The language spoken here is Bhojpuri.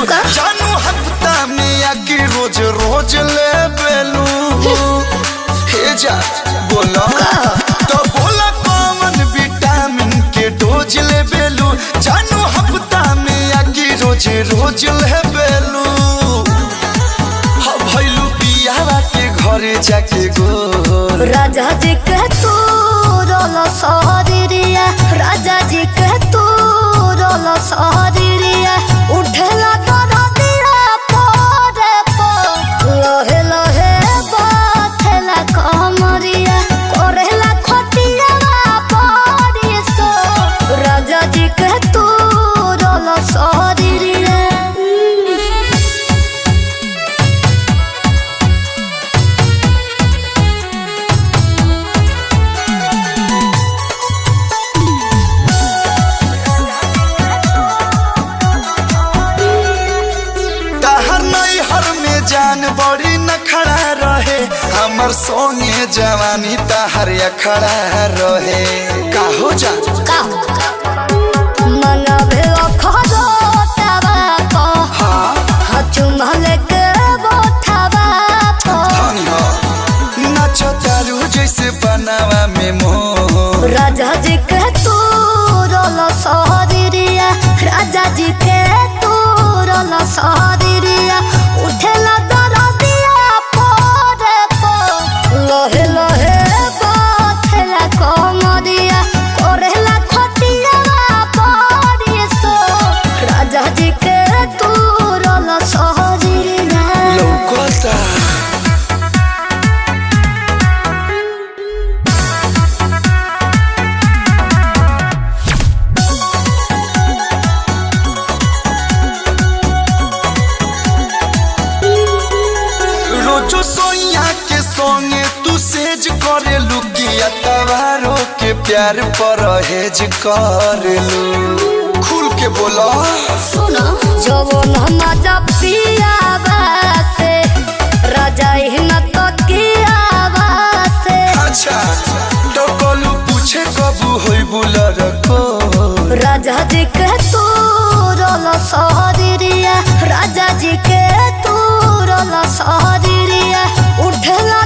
जानू हफ्ता में आके रोज रोज ले बेलू हे जा बोला तो बोला कौन विटामिन के डोज ले बेलू जानू हफ्ता में आके रोज रोज ले बेलू भैलू पियावा के घरे जाके गो राजा जी के तू रोलो सहरिया राजा जी के तू रोलो सहरिया उठेला तोरा दिया पोरे पो लोहे लोहे बाथेला कमरिया कोरेला खटिया पड़ी सो राजा जी के तू रोलो सहरिया जान बड़ी न खड़ा रहे हमर सोने जवानी तहर खड़ा रहे काहो जा मनवे खरो तवा को हां चुमल के बोथवा को नाचो तारू जैसे बनावा में मोह राजा जी के तू रोलो सहरिया राजा जी के तू रोलो सहरिया उठेला दरदिया पोरे पो लोहे लोहे बाथेला कमरिया कोरेला खटिया पड़ी सो राजा जी के तू रोलो सहरिया लौकता रोजो सोइया के सोंगे तू सेज करे लुकिया तवारो के प्यार पर हेज करेलू खुल के बोला सुनो जवन मजा पिया बासे राजा हिना तो किया बासे अच्छा तो कोलू पूछे कबू होई बुलर को राजा जी के तू रोलो सहरिया राजा जी के तू रोलो सहरिया उठेला